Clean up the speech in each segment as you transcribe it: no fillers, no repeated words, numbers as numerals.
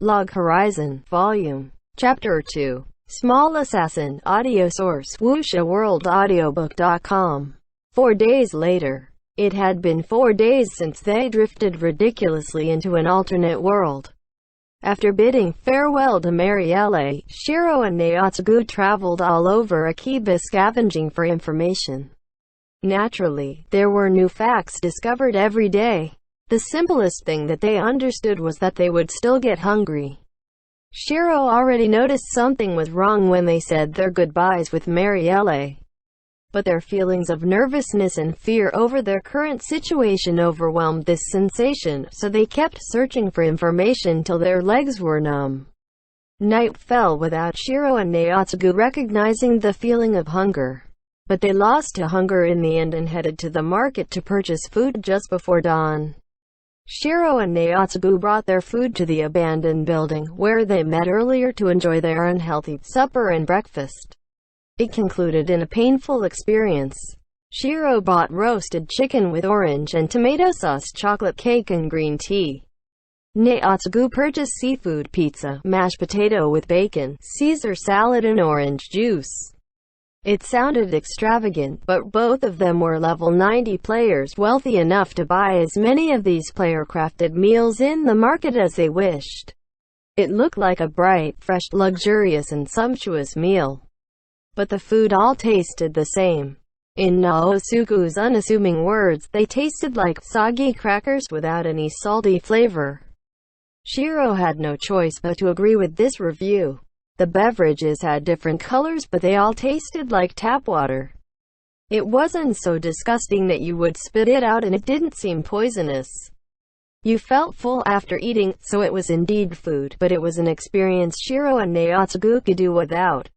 Log Horizon, Volume. Chapter 2. Small Assassin. Audio source, WuxaWorldAudiobook.com. 4 days later. It had been 4 days since they drifted ridiculously into an alternate world. After bidding farewell to Marielle, Shiro and Naotsugu traveled all over Akiba scavenging for information. Naturally, there were new facts discovered every day. The simplest thing that they understood was that they would still get hungry. Shiro already noticed something was wrong when they said their goodbyes with Marielle. But their feelings of nervousness and fear over their current situation overwhelmed this sensation, so they kept searching for information till their legs were numb. Night fell without Shiro and Naotsugu recognizing the feeling of hunger. But they lost to hunger in the end and headed to the market to purchase food just before dawn. Shiro and Naotsugu brought their food to the abandoned building, where they met earlier to enjoy their unhealthy supper and breakfast. It concluded in a painful experience. Shiro bought roasted chicken with orange and tomato sauce, chocolate cake and green tea. Naotsugu purchased seafood pizza, mashed potato with bacon, Caesar salad and orange juice. It sounded extravagant, but both of them were level 90 players, wealthy enough to buy as many of these player-crafted meals in the market as they wished. It looked like a bright, fresh, luxurious and sumptuous meal. But the food all tasted the same. In Naotsugu's unassuming words, they tasted like soggy crackers without any salty flavor. Shiro had no choice but to agree with this review. The beverages had different colors, but they all tasted like tap water. It wasn't so disgusting that you would spit it out, and it didn't seem poisonous. You felt full after eating, so it was indeed food, but it was an experience Shiro and Naotsugu could do without.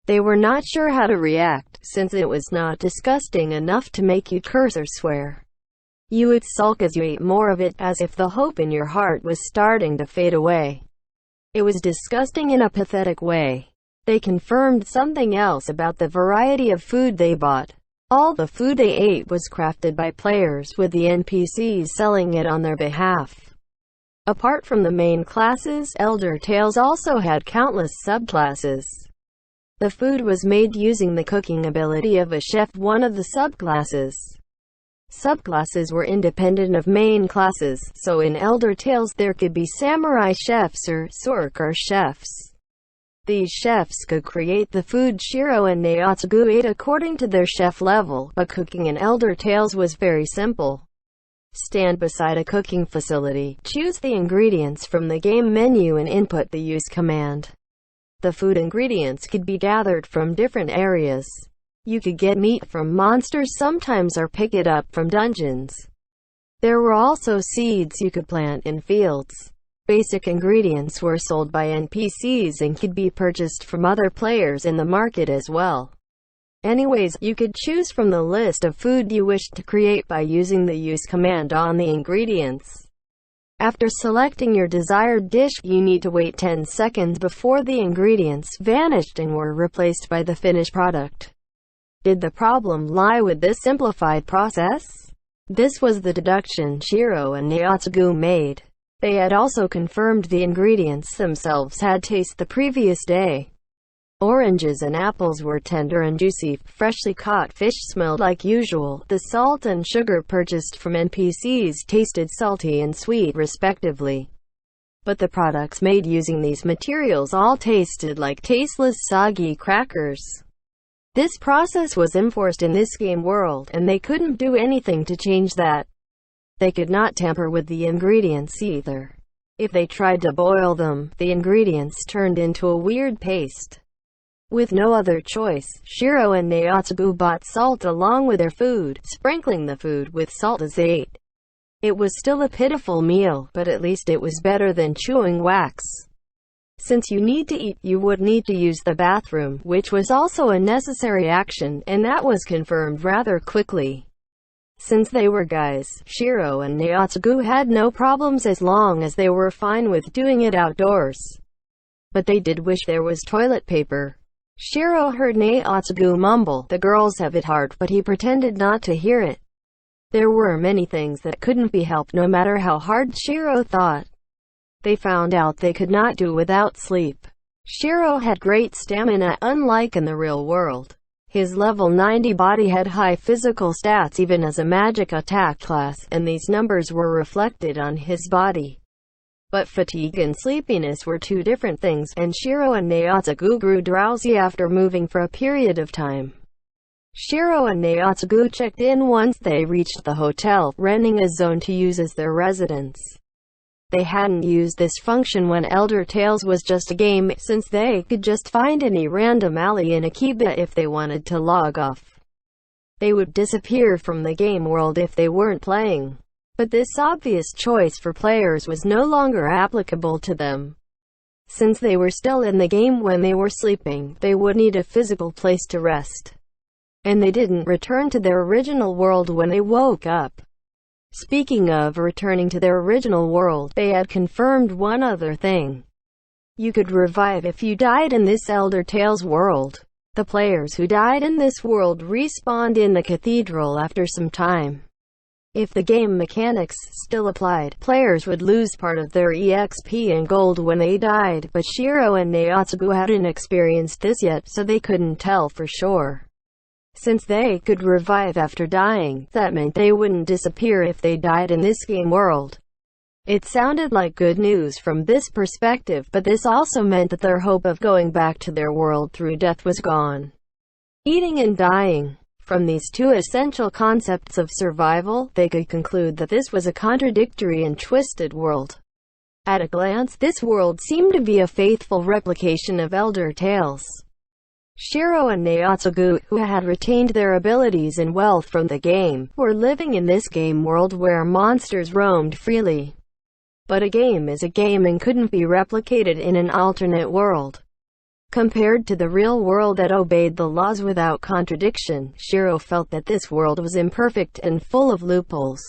They were not sure how to react, since it was not disgusting enough to make you curse or swear. You would sulk as you ate more of it, as if the hope in your heart was starting to fade away. It was disgusting in a pathetic way. They confirmed something else about the variety of food they bought. All the food they ate was crafted by players, with the NPCs selling it on their behalf. Apart from the main classes, Elder Tales also had countless subclasses. The food was made using the cooking ability of a chef, one of the subclasses. Subclasses were independent of main classes, so in Elder Tales there could be samurai chefs or sorcerer chefs. These chefs could create the food Shiro and Naotsugu ate according to their chef level, but cooking in Elder Tales was very simple. Stand beside a cooking facility, choose the ingredients from the game menu and input the use command. The food ingredients could be gathered from different areas. You could get meat from monsters sometimes or pick it up from dungeons. There were also seeds you could plant in fields. Basic ingredients were sold by NPCs and could be purchased from other players in the market as well. Anyways, you could choose from the list of food you wished to create by using the use command on the ingredients. After selecting your desired dish, you need to wait 10 seconds before the ingredients vanished and were replaced by the finished product. Did the problem lie with this simplified process? This was the deduction Shiro and Naotsugu made. They had also confirmed the ingredients themselves had taste the previous day. Oranges and apples were tender and juicy. Freshly caught fish smelled like usual. The salt and sugar purchased from NPCs tasted salty and sweet respectively. But the products made using these materials all tasted like tasteless, soggy crackers. This process was enforced in this game world, and they couldn't do anything to change that. They could not tamper with the ingredients either. If they tried to boil them, the ingredients turned into a weird paste. With no other choice, Shiro and Naotsugu bought salt along with their food, sprinkling the food with salt as they ate. It was still a pitiful meal, but at least it was better than chewing wax. Since you need to eat, you would need to use the bathroom, which was also a necessary action, and that was confirmed rather quickly. Since they were guys, Shiro and Naotsugu had no problems as long as they were fine with doing it outdoors. But they did wish there was toilet paper. Shiro heard Naotsugu mumble, "The girls have it hard," but he pretended not to hear it. There were many things that couldn't be helped no matter how hard Shiro thought. They found out they could not do without sleep. Shiro had great stamina, unlike in the real world. His level 90 body had high physical stats even as a magic attack class, and these numbers were reflected on his body. But fatigue and sleepiness were two different things, and Shiro and Naotsugu grew drowsy after moving for a period of time. Shiro and Naotsugu checked in once they reached the hotel, renting a zone to use as their residence. They hadn't used this function when Elder Tales was just a game, since they could just find any random alley in Akiba if they wanted to log off. They would disappear from the game world if they weren't playing. But this obvious choice for players was no longer applicable to them. Since they were still in the game when they were sleeping, they would need a physical place to rest. And they didn't return to their original world when they woke up. Speaking of returning to their original world, they had confirmed one other thing. You could revive if you died in this Elder Tales world. The players who died in this world respawned in the cathedral after some time. If the game mechanics still applied, players would lose part of their EXP and gold when they died, but Shiro and Naotsugu hadn't experienced this yet, so they couldn't tell for sure. Since they could revive after dying, that meant they wouldn't disappear if they died in this game world. It sounded like good news from this perspective, but this also meant that their hope of going back to their world through death was gone. Eating and dying. From these two essential concepts of survival, they could conclude that this was a contradictory and twisted world. At a glance, this world seemed to be a faithful replication of Elder Tales. Shiro and Naotsugu, who had retained their abilities and wealth from the game, were living in this game world where monsters roamed freely. But a game is a game and couldn't be replicated in an alternate world. Compared to the real world that obeyed the laws without contradiction, Shiro felt that this world was imperfect and full of loopholes.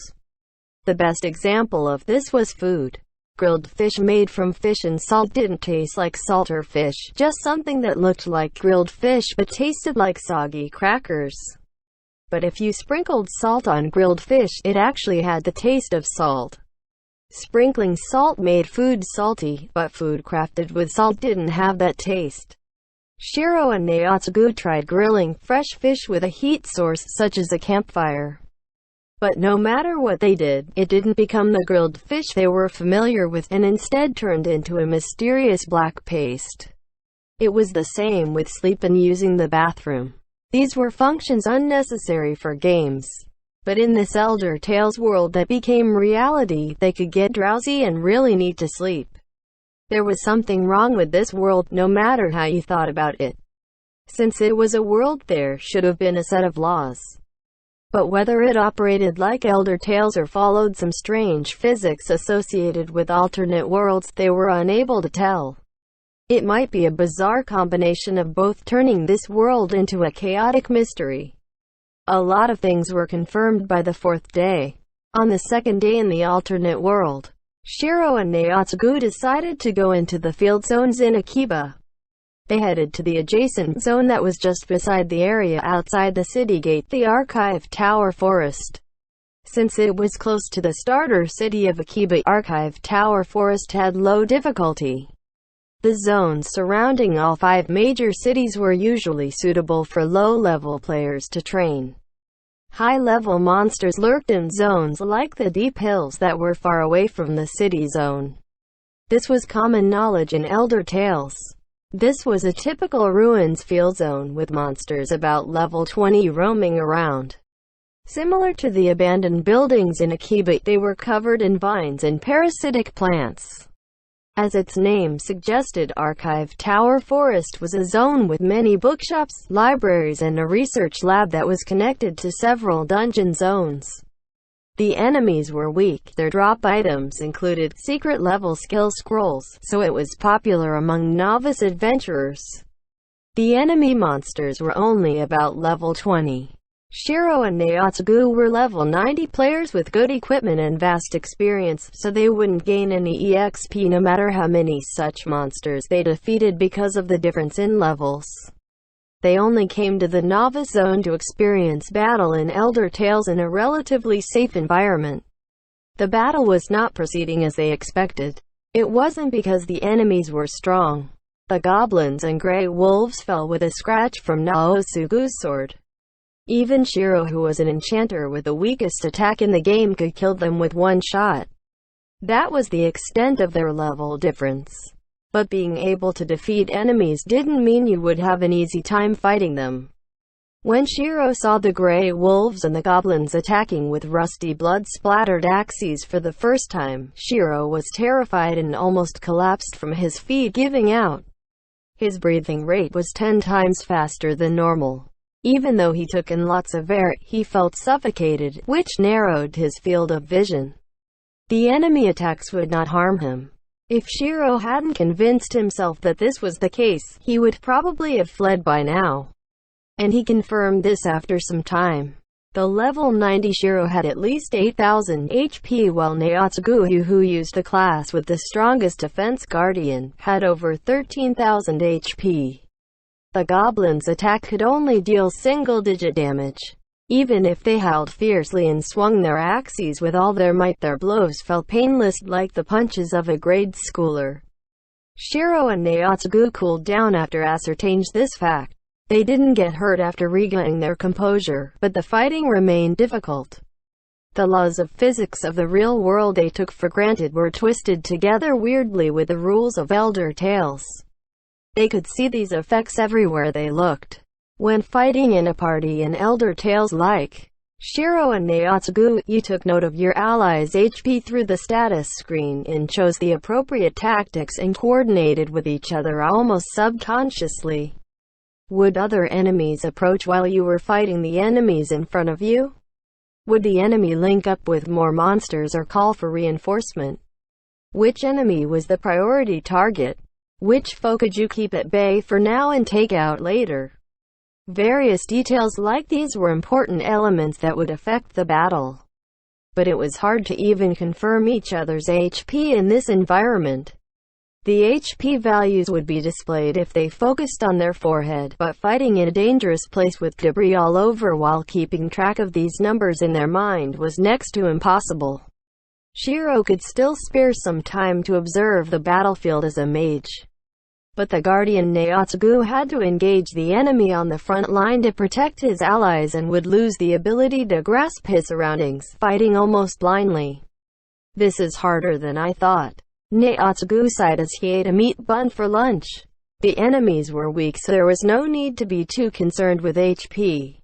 The best example of this was food. Grilled fish made from fish and salt didn't taste like salt or fish, just something that looked like grilled fish but tasted like soggy crackers. But if you sprinkled salt on grilled fish, it actually had the taste of salt. Sprinkling salt made food salty, but food crafted with salt didn't have that taste. Shiro and Naotsugu tried grilling fresh fish with a heat source such as a campfire. But no matter what they did, it didn't become the grilled fish they were familiar with, and instead turned into a mysterious black paste. It was the same with sleep and using the bathroom. These were functions unnecessary for games. But in this Elder Tales world that became reality, they could get drowsy and really need to sleep. There was something wrong with this world, no matter how you thought about it. Since it was a world, there should have been a set of laws. But whether it operated like Elder Tales or followed some strange physics associated with alternate worlds, they were unable to tell. It might be a bizarre combination of both, turning this world into a chaotic mystery. A lot of things were confirmed by the fourth day. On the second day in the alternate world, Shiro and Naotsugu decided to go into the field zones in Akiba. They headed to the adjacent zone that was just beside the area outside the city gate, the Archive Tower Forest. Since it was close to the starter city of Akiba, Archive Tower Forest had low difficulty. The zones surrounding all 5 major cities were usually suitable for low-level players to train. High-level monsters lurked in zones like the deep hills that were far away from the city zone. This was common knowledge in Elder Tales. This was a typical ruins field zone with monsters about level 20 roaming around. Similar to the abandoned buildings in Akiba, they were covered in vines and parasitic plants. As its name suggested, Archive Tower Forest was a zone with many bookshops, libraries, and a research lab that was connected to several dungeon zones. The enemies were weak. Their drop items included secret-level skill scrolls, so it was popular among novice adventurers. The enemy monsters were only about level 20. Shiro and Naotsugu were level 90 players with good equipment and vast experience, so they wouldn't gain any EXP no matter how many such monsters they defeated because of the difference in levels. They only came to the novice zone to experience battle in Elder Tales in a relatively safe environment. The battle was not proceeding as they expected. It wasn't because the enemies were strong. The goblins and grey wolves fell with a scratch from Naosugu's sword. Even Shiro, who was an enchanter with the weakest attack in the game, could kill them with one shot. That was the extent of their level difference. But being able to defeat enemies didn't mean you would have an easy time fighting them. When Shiro saw the grey wolves and the goblins attacking with rusty blood-splattered axes for the first time, Shiro was terrified and almost collapsed from his feet, giving out. His breathing rate was 10 times faster than normal. Even though he took in lots of air, he felt suffocated, which narrowed his field of vision. The enemy attacks would not harm him. If Shiro hadn't convinced himself that this was the case, he would probably have fled by now. And he confirmed this after some time. The level 90 Shiro had at least 8,000 HP, while Naotsugu, who used the class with the strongest defense, Guardian, had over 13,000 HP. The goblins' attack could only deal single-digit damage. Even if they howled fiercely and swung their axes with all their might, their blows felt painless, like the punches of a grade schooler. Shiro and Naotsugu cooled down after ascertaining this fact. They didn't get hurt after regaining their composure, but the fighting remained difficult. The laws of physics of the real world they took for granted were twisted together weirdly with the rules of Elder Tales. They could see these effects everywhere they looked. When fighting in a party in Elder Tales like Shiro and Naotsugu, you took note of your allies' HP through the status screen and chose the appropriate tactics and coordinated with each other almost subconsciously. Would other enemies approach while you were fighting the enemies in front of you? Would the enemy link up with more monsters or call for reinforcement? Which enemy was the priority target? Which foe could you keep at bay for now and take out later? Various details like these were important elements that would affect the battle. But it was hard to even confirm each other's HP in this environment. The HP values would be displayed if they focused on their forehead, but fighting in a dangerous place with debris all over while keeping track of these numbers in their mind was next to impossible. Shiro could still spare some time to observe the battlefield as a mage. But the Guardian Naotsugu had to engage the enemy on the front line to protect his allies and would lose the ability to grasp his surroundings, fighting almost blindly. This is harder than I thought. Naotsugu sighed as he ate a meat bun for lunch. The enemies were weak, so there was no need to be too concerned with HP.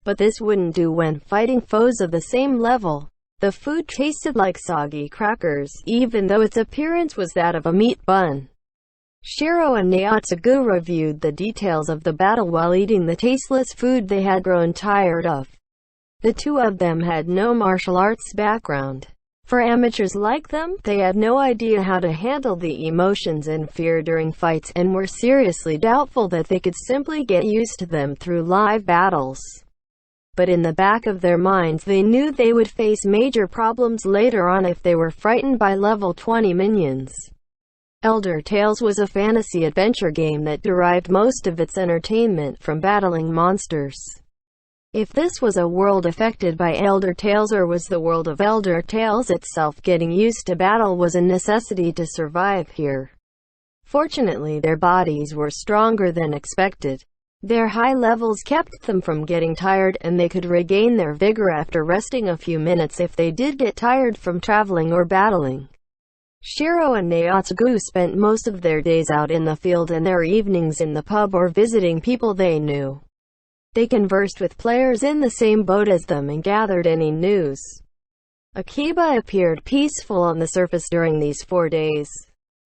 But this wouldn't do when fighting foes of the same level. The food tasted like soggy crackers, even though its appearance was that of a meat bun. Shiro and Naotsugu reviewed the details of the battle while eating the tasteless food they had grown tired of. The two of them had no martial arts background. For amateurs like them, they had no idea how to handle the emotions and fear during fights, and were seriously doubtful that they could simply get used to them through live battles. But in the back of their minds they knew they would face major problems later on if they were frightened by level 20 minions. Elder Tales was a fantasy adventure game that derived most of its entertainment from battling monsters. If this was a world affected by Elder Tales, or was the world of Elder Tales itself getting used to battle, was a necessity to survive here. Fortunately, their bodies were stronger than expected. Their high levels kept them from getting tired, and they could regain their vigor after resting a few minutes if they did get tired from traveling or battling. Shiro and Naotsugu spent most of their days out in the field and their evenings in the pub or visiting people they knew. They conversed with players in the same boat as them and gathered any news. Akiba appeared peaceful on the surface during these 4 days.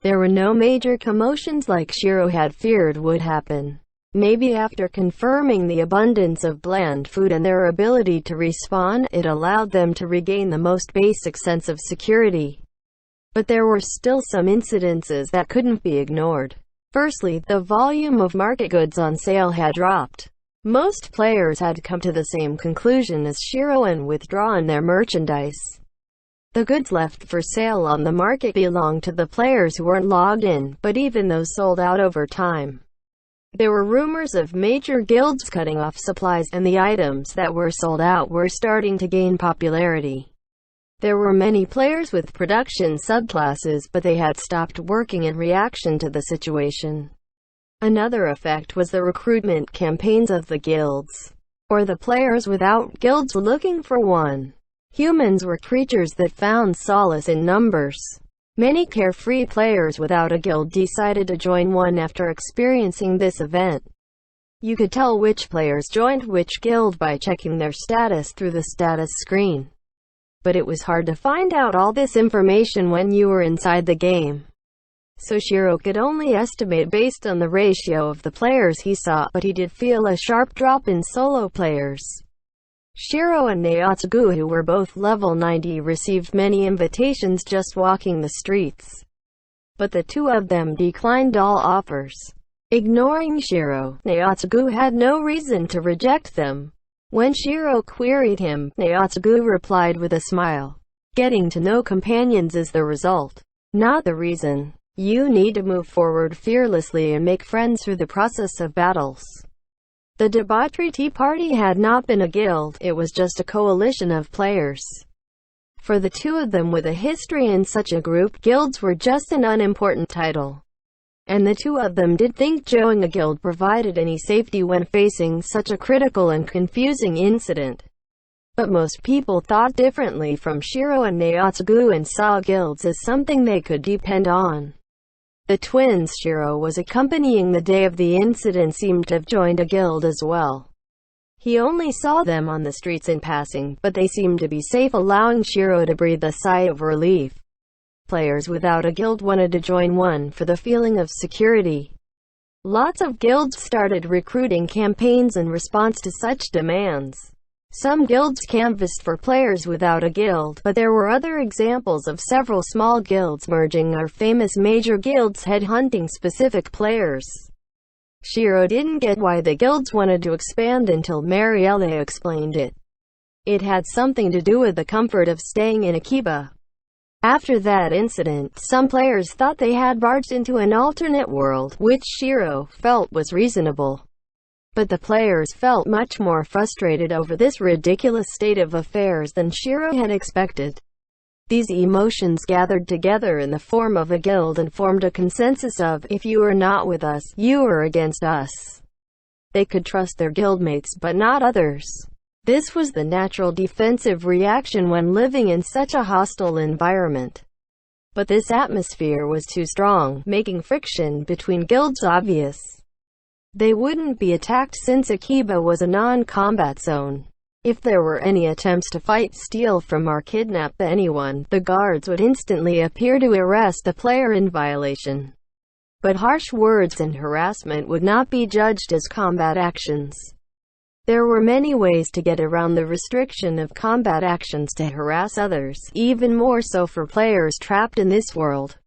There were no major commotions like Shiro had feared would happen. Maybe after confirming the abundance of bland food and their ability to respawn, it allowed them to regain the most basic sense of security. But there were still some incidences that couldn't be ignored. Firstly, the volume of market goods on sale had dropped. Most players had come to the same conclusion as Shiro and withdrawn their merchandise. The goods left for sale on the market belonged to the players who weren't logged in, but even those sold out over time. There were rumors of major guilds cutting off supplies, and the items that were sold out were starting to gain popularity. There were many players with production subclasses, but they had stopped working in reaction to the situation. Another effect was the recruitment campaigns of the guilds, or the players without guilds looking for one. Humans were creatures that found solace in numbers. Many carefree players without a guild decided to join one after experiencing this event. You could tell which players joined which guild by checking their status through the status screen. But it was hard to find out all this information when you were inside the game. So Shiro could only estimate based on the ratio of the players he saw, but he did feel a sharp drop in solo players. Shiro and Naotsugu, who were both level 90, received many invitations just walking the streets. But the two of them declined all offers. Ignoring Shiro, Naotsugu had no reason to reject them. When Shiro queried him, Naotsugu replied with a smile. Getting to know companions is the result, not the reason. You need to move forward fearlessly and make friends through the process of battles. The Debauchery Tea Party had not been a guild, it was just a coalition of players. For the two of them with a history in such a group, guilds were just an unimportant title. And the two of them did think joining a guild provided any safety when facing such a critical and confusing incident. But most people thought differently from Shiro and Naotsugu and saw guilds as something they could depend on. The twins Shiro was accompanying the day of the incident seemed to have joined a guild as well. He only saw them on the streets in passing, but they seemed to be safe, allowing Shiro to breathe a sigh of relief. Players without a guild wanted to join one for the feeling of security. Lots of guilds started recruiting campaigns in response to such demands. Some guilds canvassed for players without a guild, but there were other examples of several small guilds merging or famous major guilds headhunting specific players. Shiro didn't get why the guilds wanted to expand until Marielle explained it. It had something to do with the comfort of staying in Akiba. After that incident, some players thought they had barged into an alternate world, which Shiro felt was reasonable. But the players felt much more frustrated over this ridiculous state of affairs than Shiro had expected. These emotions gathered together in the form of a guild and formed a consensus of, if you are not with us, you are against us. They could trust their guildmates but not others. This was the natural defensive reaction when living in such a hostile environment. But this atmosphere was too strong, making friction between guilds obvious. They wouldn't be attacked since Akiba was a non-combat zone. If there were any attempts to fight, steal from or kidnap anyone, the guards would instantly appear to arrest the player in violation. But harsh words and harassment would not be judged as combat actions. There were many ways to get around the restriction of combat actions to harass others, even more so for players trapped in this world.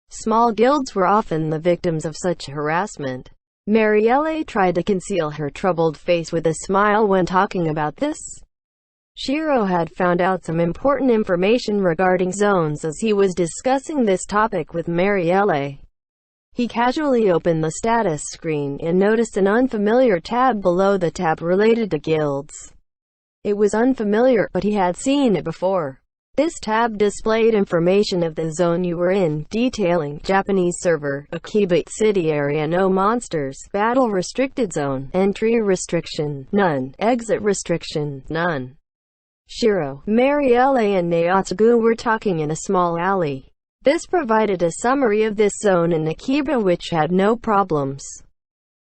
Small guilds were often the victims of such harassment. Marielle tried to conceal her troubled face with a smile when talking about this. Shiro had found out some important information regarding zones as he was discussing this topic with Marielle. He casually opened the status screen and noticed an unfamiliar tab below the tab related to guilds. It was unfamiliar, but he had seen it before. This tab displayed information of the zone you were in, detailing Japanese server, Akiba city area, no monsters, battle restricted zone, entry restriction, none, exit restriction, none. Shiro, Marielle and Naotsugu were talking in a small alley. This provided a summary of this zone in Akiba, which had no problems.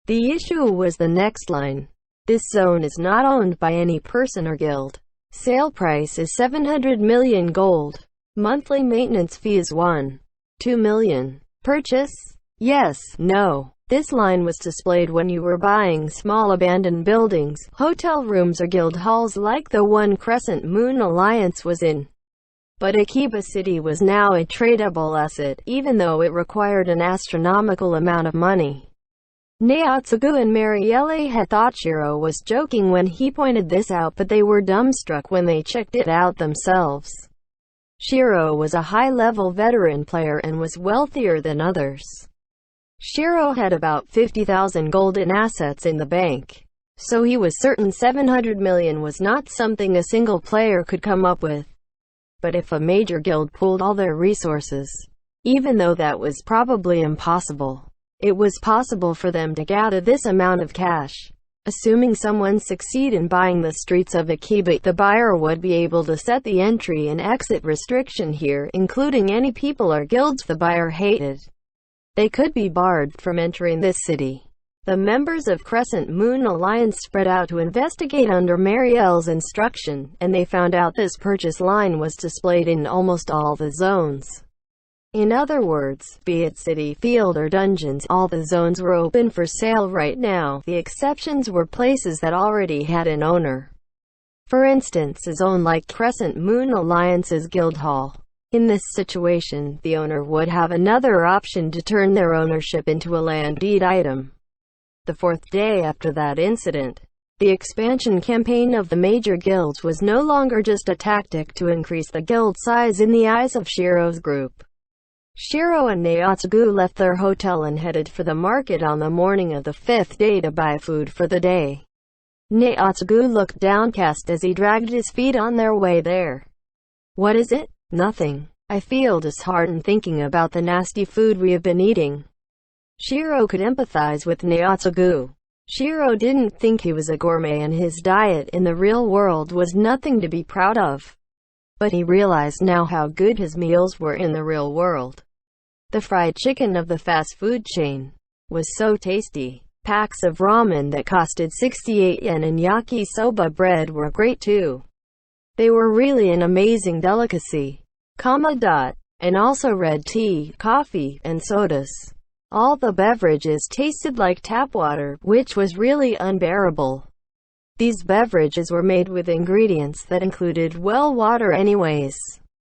The issue was the next line. This zone is not owned by any person or guild. Sale price is 700 million gold. Monthly maintenance fee is 1.2 million. Purchase? Yes, no. This line was displayed when you were buying small abandoned buildings, hotel rooms or guild halls like the one Crescent Moon Alliance was in. But Akiba City was now a tradable asset, even though it required an astronomical amount of money. Naotsugu and Marielle had thought Shiro was joking when he pointed this out, but they were dumbstruck when they checked it out themselves. Shiro was a high-level veteran player and was wealthier than others. Shiro had about 50,000 gold in assets in the bank, so he was certain 700 million was not something a single player could come up with. But if a major guild pooled all their resources, even though that was probably impossible, it was possible for them to gather this amount of cash. Assuming someone succeed in buying the streets of Akiba, the buyer would be able to set the entry and exit restriction here, including any people or guilds the buyer hated. They could be barred from entering this city. The members of Crescent Moon Alliance spread out to investigate under Marielle's instruction, and they found out this purchase line was displayed in almost all the zones. In other words, be it city, field or dungeons, all the zones were open for sale right now. The exceptions were places that already had an owner. For instance, a zone like Crescent Moon Alliance's Guild Hall. In this situation, the owner would have another option to turn their ownership into a land deed item. The fourth day after that incident, the expansion campaign of the major guilds was no longer just a tactic to increase the guild size in the eyes of Shiro's group. Shiro and Naotsugu left their hotel and headed for the market on the morning of the fifth day to buy food for the day. Naotsugu looked downcast as he dragged his feet on their way there. "What is it?" "Nothing. I feel disheartened thinking about the nasty food we have been eating." Shiro could empathize with Naotsugu. Shiro didn't think he was a gourmet and his diet in the real world was nothing to be proud of. But he realized now how good his meals were in the real world. The fried chicken of the fast food chain was so tasty. Packs of ramen that costed 68 yen and yakisoba bread were great too. They were really an amazing delicacy. And also red tea, coffee, and sodas. All the beverages tasted like tap water, which was really unbearable. These beverages were made with ingredients that included well water anyways.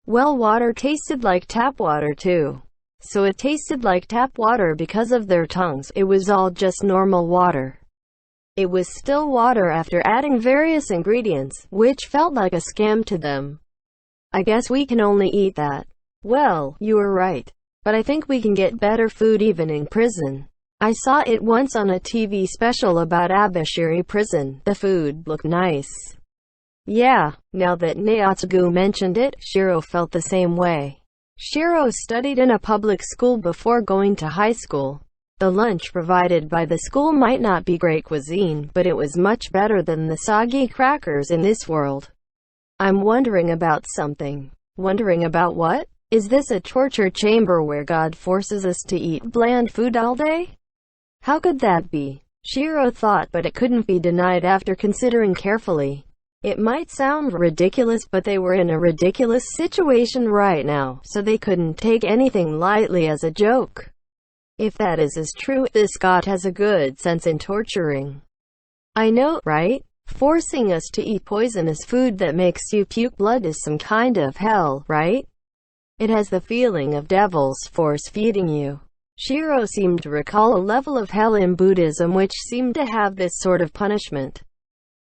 Well water tasted like tap water too. So it tasted like tap water because of their tongues. It was all just normal water. It was still water after adding various ingredients, which felt like a scam to them. "I guess we can only eat that." "Well, you were right. But I think we can get better food even in prison. I saw it once on a TV special about Abashiri prison. The food looked nice." Yeah, now that Naotsugu mentioned it, Shiro felt the same way. Shiro studied in a public school before going to high school. The lunch provided by the school might not be great cuisine, but it was much better than the soggy crackers in this world. "I'm wondering about something." "Wondering about what?" "Is this a torture chamber where God forces us to eat bland food all day?" How could that be? Shiro thought, but it couldn't be denied after considering carefully. It might sound ridiculous, but they were in a ridiculous situation right now, so they couldn't take anything lightly as a joke. If that is true, this God has a good sense in torturing. I know, right? Forcing us to eat poisonous food that makes you puke blood is some kind of hell, right? It has the feeling of devils force-feeding you. Shiro seemed to recall a level of hell in Buddhism which seemed to have this sort of punishment.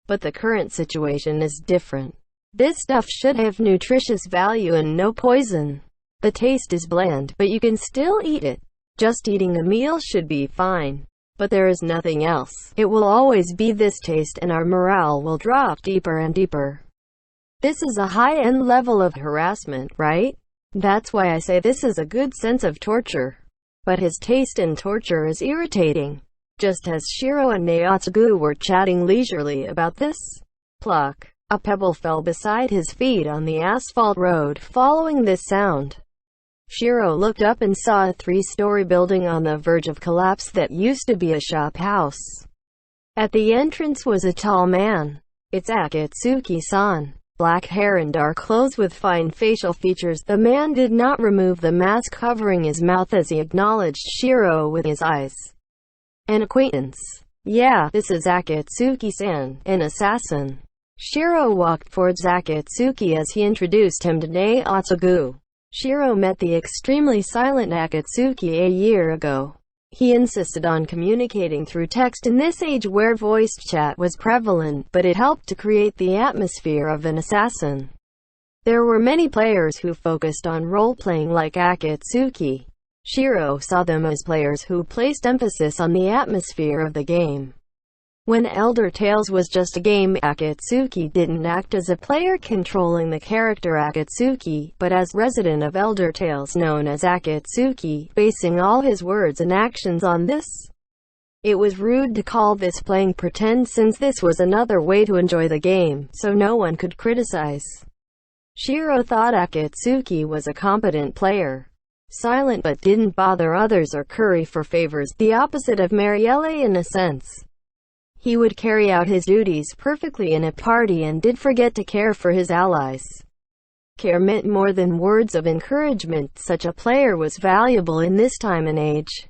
But the current situation is different. This stuff should have nutritious value and no poison. The taste is bland, but you can still eat it. Just eating a meal should be fine. But there is nothing else. It will always be this taste and our morale will drop deeper and deeper. This is a high-end level of harassment, right? That's why I say this is a good sense of torture. But his taste in torture is irritating. Just as Shiro and Naotsugu were chatting leisurely about this, pluck, a pebble fell beside his feet on the asphalt road. Following this sound, Shiro looked up and saw a 3-story building on the verge of collapse that used to be a shop house. At the entrance was a tall man. It's Akatsuki-san. Black hair and dark clothes with fine facial features. The man did not remove the mask covering his mouth as he acknowledged Shiro with his eyes. "An acquaintance." "Yeah, this is Akatsuki-san, an assassin." Shiro walked towards Akatsuki as he introduced him to Naotsugu. Shiro met the extremely silent Akatsuki a year ago. He insisted on communicating through text in this age where voice chat was prevalent, but it helped to create the atmosphere of an assassin. There were many players who focused on role-playing like Akatsuki. Shiro saw them as players who placed emphasis on the atmosphere of the game. When Elder Tales was just a game, Akatsuki didn't act as a player controlling the character Akatsuki, but as resident of Elder Tales known as Akatsuki, basing all his words and actions on this. It was rude to call this playing pretend since this was another way to enjoy the game, so no one could criticize. Shiro thought Akatsuki was a competent player. Silent but didn't bother others or curry for favors, the opposite of Marielle in a sense. He would carry out his duties perfectly in a party and did forget to care for his allies. Care meant more than words of encouragement. Such a player was valuable in this time and age.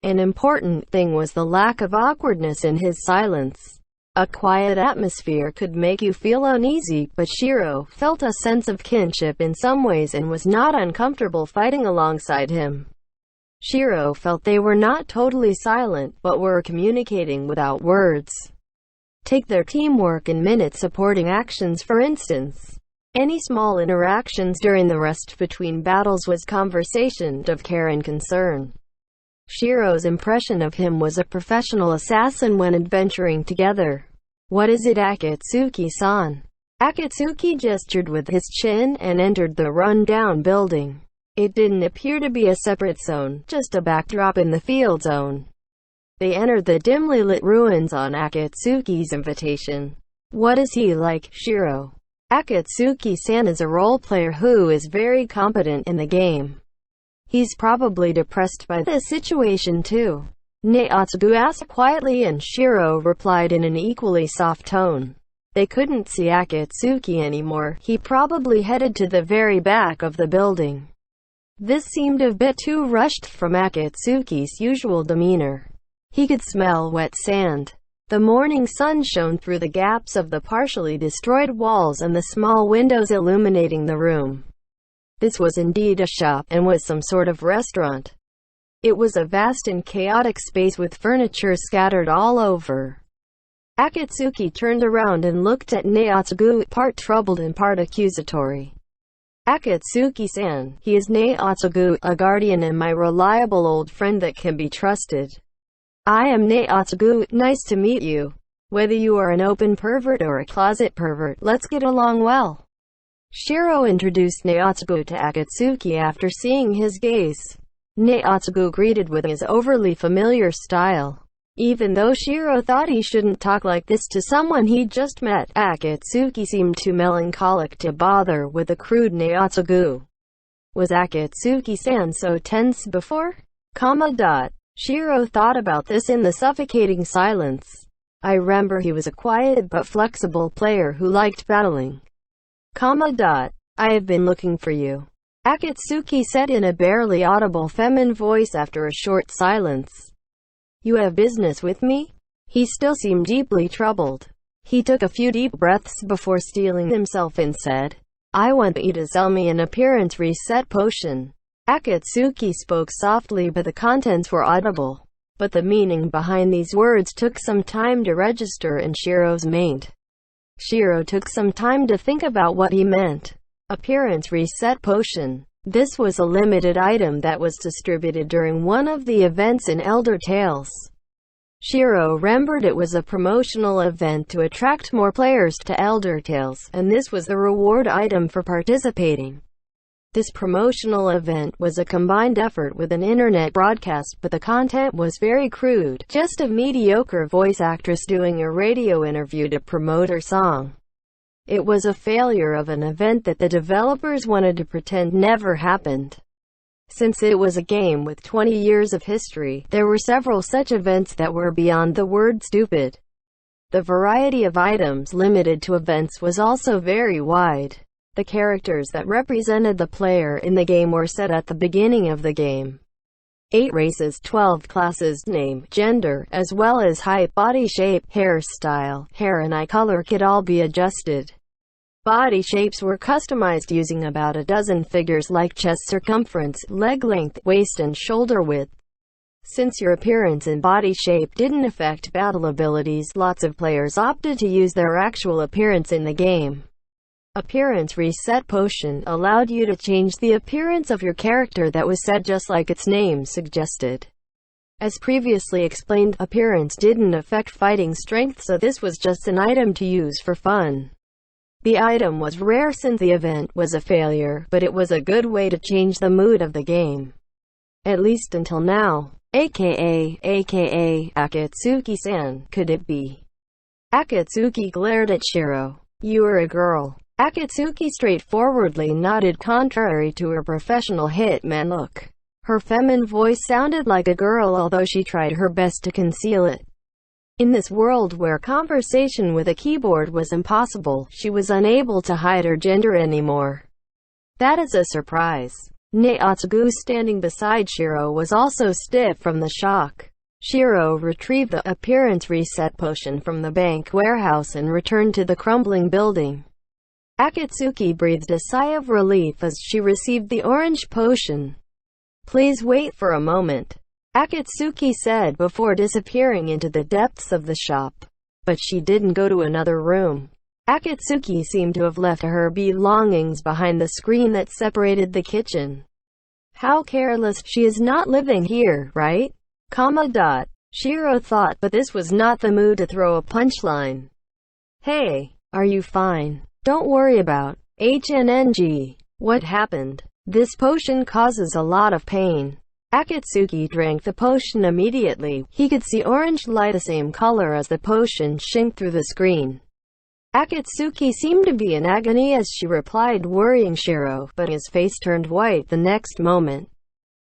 An important thing was the lack of awkwardness in his silence. A quiet atmosphere could make you feel uneasy, but Shiro felt a sense of kinship in some ways and was not uncomfortable fighting alongside him. Shiro felt they were not totally silent, but were communicating without words. Take their teamwork and minute supporting actions for instance. Any small interactions during the rest between battles was conversation of care and concern. Shiro's impression of him was a professional assassin when adventuring together. "What is it, Akatsuki-san?" Akatsuki gestured with his chin and entered the run-down building. It didn't appear to be a separate zone, just a backdrop in the field zone. They entered the dimly lit ruins on Akatsuki's invitation. "What is he like, Shiro?" Akatsuki-san is a role player who is very competent in the game. He's probably depressed by the situation too. Naotsugu asked quietly and Shiro replied in an equally soft tone. They couldn't see Akatsuki anymore. He probably headed to the very back of the building. This seemed a bit too rushed from Akatsuki's usual demeanor. He could smell wet sand. The morning sun shone through the gaps of the partially destroyed walls and the small windows illuminating the room. This was indeed a shop, and was some sort of restaurant. It was a vast and chaotic space with furniture scattered all over. Akatsuki turned around and looked at Naotsugu, part troubled and part accusatory. "Akatsuki-san, he is Naotsugu, a guardian and my reliable old friend that can be trusted. I am Naotsugu, nice to meet you. Whether you are an open pervert or a closet pervert, let's get along well." Shiro introduced Naotsugu to Akatsuki after seeing his gaze. Naotsugu greeted with his overly familiar style. Even though Shiro thought he shouldn't talk like this to someone he'd just met, Akatsuki seemed too melancholic to bother with the crude Naotsugu. Was Akatsuki-san so tense before? Shiro thought about this in the suffocating silence. I remember he was a quiet but flexible player who liked battling. I have been looking for you, Akatsuki said in a barely audible feminine voice after a short silence. You have business with me? He still seemed deeply troubled. He took a few deep breaths before steeling himself and said, I want you to sell me an appearance reset potion. Akatsuki spoke softly but the contents were audible. But the meaning behind these words took some time to register in Shiro's mind. Shiro took some time to think about what he meant. Appearance reset potion. This was a limited item that was distributed during one of the events in Elder Tales. Shiro remembered it was a promotional event to attract more players to Elder Tales, and this was the reward item for participating. This promotional event was a combined effort with an internet broadcast, but the content was very crude, just a mediocre voice actress doing a radio interview to promote her song. It was a failure of an event that the developers wanted to pretend never happened. Since it was a game with 20 years of history, there were several such events that were beyond the word stupid. The variety of items limited to events was also very wide. The characters that represented the player in the game were set at the beginning of the game. 8 races, 12 classes, name, gender, as well as height, body shape, hairstyle, hair and eye color could all be adjusted. Body shapes were customized using about a dozen figures like chest circumference, leg length, waist and shoulder width. Since your appearance and body shape didn't affect battle abilities, lots of players opted to use their actual appearance in the game. Appearance Reset Potion allowed you to change the appearance of your character that was set just like its name suggested. As previously explained, appearance didn't affect fighting strength, so this was just an item to use for fun. The item was rare since the event was a failure, but it was a good way to change the mood of the game. At least until now. aka Akatsuki-san, could it be? Akatsuki glared at Shiro. You're a girl. Akatsuki straightforwardly nodded, contrary to her professional hitman look. Her feminine voice sounded like a girl, although she tried her best to conceal it. In this world where conversation with a keyboard was impossible, she was unable to hide her gender anymore. That is a surprise. Naotsugu, standing beside Shiro, was also stiff from the shock. Shiro retrieved the appearance reset potion from the bank warehouse and returned to the crumbling building. Akatsuki breathed a sigh of relief as she received the orange potion. Please wait for a moment, Akatsuki said before disappearing into the depths of the shop. But she didn't go to another room. Akatsuki seemed to have left her belongings behind the screen that separated the kitchen. How careless, she is not living here, right? Shiro thought, but this was not the mood to throw a punchline. Hey, are you fine? Don't worry about HNNG. What happened? This potion causes a lot of pain. Akatsuki drank the potion immediately. He could see orange light, the same color as the potion, shink through the screen. Akatsuki seemed to be in agony as she replied, worrying Shiro, but his face turned white the next moment.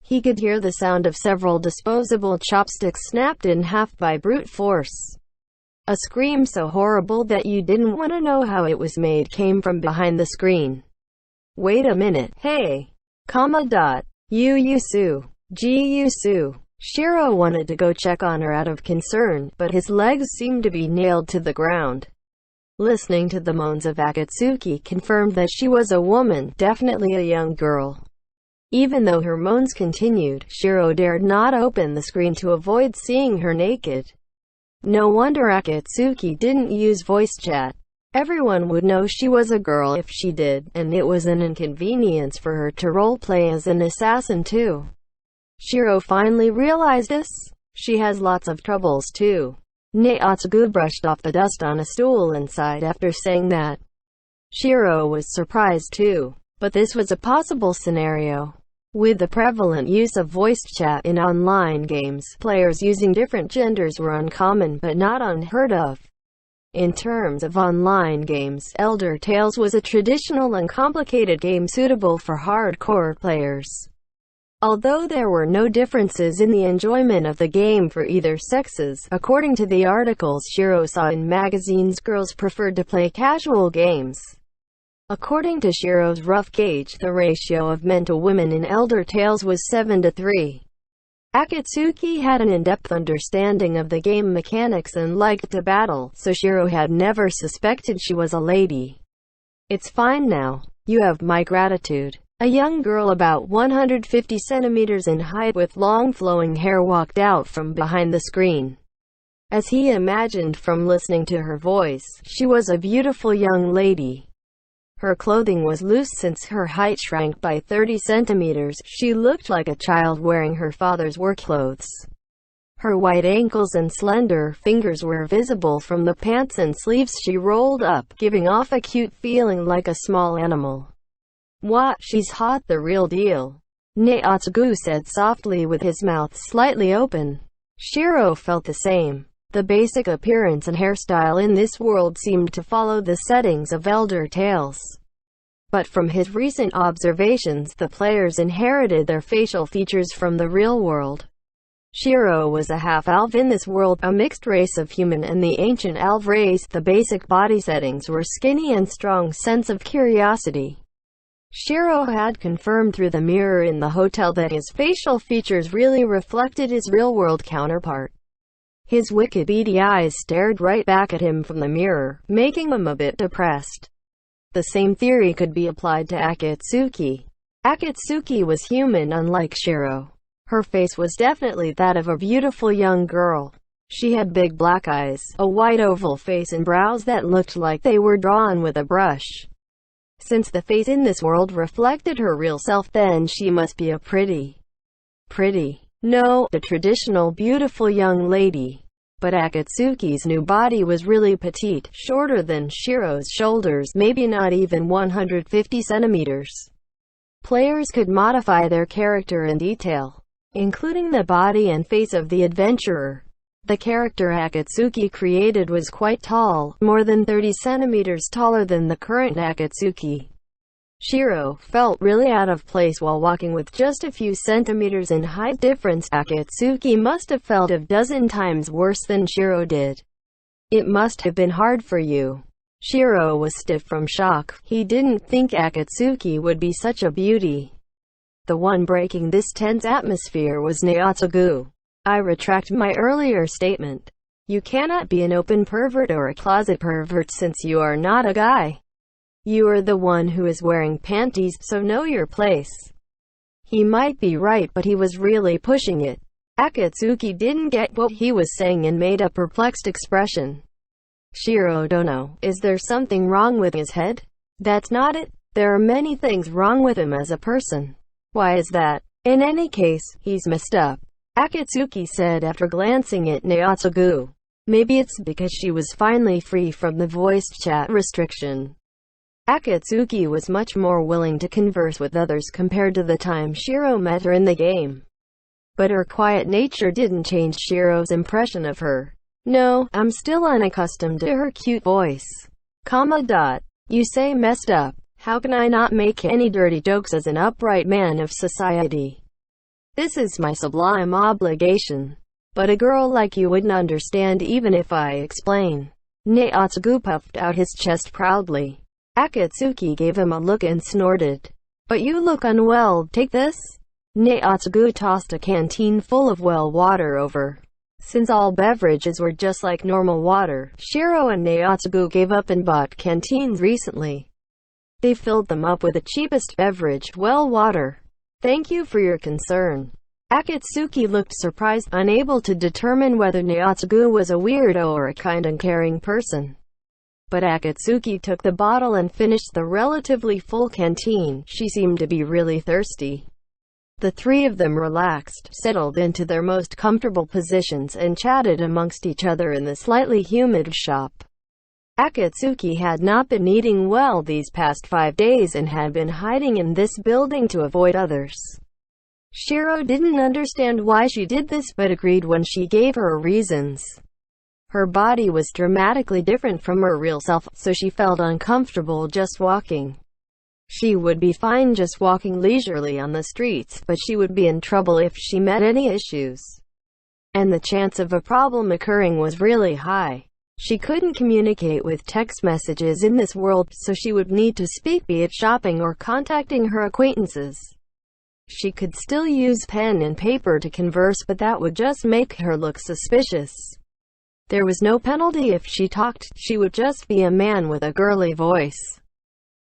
He could hear the sound of several disposable chopsticks snapped in half by brute force. A scream so horrible that you didn't want to know how it was made came from behind the screen. Wait a minute, hey! Yusu. Yusu. Shiro wanted to go check on her out of concern, but his legs seemed to be nailed to the ground. Listening to the moans of Akatsuki confirmed that she was a woman, definitely a young girl. Even though her moans continued, Shiro dared not open the screen to avoid seeing her naked. No wonder Akatsuki didn't use voice chat. Everyone would know she was a girl if she did, and it was an inconvenience for her to roleplay as an assassin too. Shiro finally realized this. She has lots of troubles too. Naotsugu brushed off the dust on a stool and sighed after saying that. Shiro was surprised too, but this was a possible scenario. With the prevalent use of voice chat in online games, players using different genders were uncommon but not unheard of. In terms of online games, Elder Tales was a traditional and complicated game suitable for hardcore players. Although there were no differences in the enjoyment of the game for either sexes, according to the articles Shiro saw in magazines, girls preferred to play casual games. According to Shiro's rough gauge, the ratio of men to women in Elder Tales was 7-3. Akatsuki had an in-depth understanding of the game mechanics and liked to battle, so Shiro had never suspected she was a lady. It's fine now. You have my gratitude. A young girl about 150 centimeters in height with long flowing hair walked out from behind the screen. As he imagined from listening to her voice, she was a beautiful young lady. Her clothing was loose since her height shrank by 30 centimeters. She looked like a child wearing her father's work clothes. Her white ankles and slender fingers were visible from the pants and sleeves she rolled up, giving off a cute feeling like a small animal. What? She's hot, the real deal, Naotsugu said softly with his mouth slightly open. Shiro felt the same. The basic appearance and hairstyle in this world seemed to follow the settings of Elder Tales. But from his recent observations, the players inherited their facial features from the real world. Shiro was a half-elf in this world, a mixed race of human and the ancient elf race. The basic body settings were skinny and strong sense of curiosity. Shiro had confirmed through the mirror in the hotel that his facial features really reflected his real-world counterpart. His wicked beady eyes stared right back at him from the mirror, making him a bit depressed. The same theory could be applied to Akatsuki. Akatsuki was human, unlike Shiro. Her face was definitely that of a beautiful young girl. She had big black eyes, a white oval face and brows that looked like they were drawn with a brush. Since the face in this world reflected her real self, then she must be a pretty No, the traditional beautiful young lady. But Akatsuki's new body was really petite, shorter than Shiro's shoulders, maybe not even 150 centimeters. Players could modify their character in detail, including the body and face of the adventurer. The character Akatsuki created was quite tall, more than 30 centimeters taller than the current Akatsuki. Shiro felt really out of place while walking with just a few centimeters in height difference. Akatsuki must have felt a dozen times worse than Shiro did. It must have been hard for you. Shiro was stiff from shock. He didn't think Akatsuki would be such a beauty. The one breaking this tense atmosphere was Naotsugu. I retract my earlier statement. You cannot be an open pervert or a closet pervert since you are not a guy. You are the one who is wearing panties, so know your place. He might be right, but he was really pushing it. Akatsuki didn't get what he was saying and made a perplexed expression. Shiro Dono, is there something wrong with his head? That's not it. There are many things wrong with him as a person. Why is that? In any case, he's messed up, Akatsuki said after glancing at Naotsugu. Maybe it's because she was finally free from the voice chat restriction. Akatsuki was much more willing to converse with others compared to the time Shiro met her in the game. But her quiet nature didn't change Shiro's impression of her. No, I'm still unaccustomed to her cute voice. You say messed up. How can I not make any dirty jokes as an upright man of society? This is my sublime obligation. But a girl like you wouldn't understand even if I explain. Naotsugu puffed out his chest proudly. Akatsuki gave him a look and snorted. But you look unwell, take this. Naotsugu tossed a canteen full of well water over. Since all beverages were just like normal water, Shiro and Naotsugu gave up and bought canteens recently. They filled them up with the cheapest beverage, well water. Thank you for your concern. Akatsuki looked surprised, unable to determine whether Naotsugu was a weirdo or a kind and caring person. But Akatsuki took the bottle and finished the relatively full canteen. She seemed to be really thirsty. The three of them relaxed, settled into their most comfortable positions and chatted amongst each other in the slightly humid shop. Akatsuki had not been eating well these past 5 days and had been hiding in this building to avoid others. Shiro didn't understand why she did this but agreed when she gave her reasons. Her body was dramatically different from her real self, so she felt uncomfortable just walking. She would be fine just walking leisurely on the streets, but she would be in trouble if she met any issues. And the chance of a problem occurring was really high. She couldn't communicate with text messages in this world, so she would need to speak, be it shopping or contacting her acquaintances. She could still use pen and paper to converse, but that would just make her look suspicious. There was no penalty if she talked, she would just be a man with a girly voice.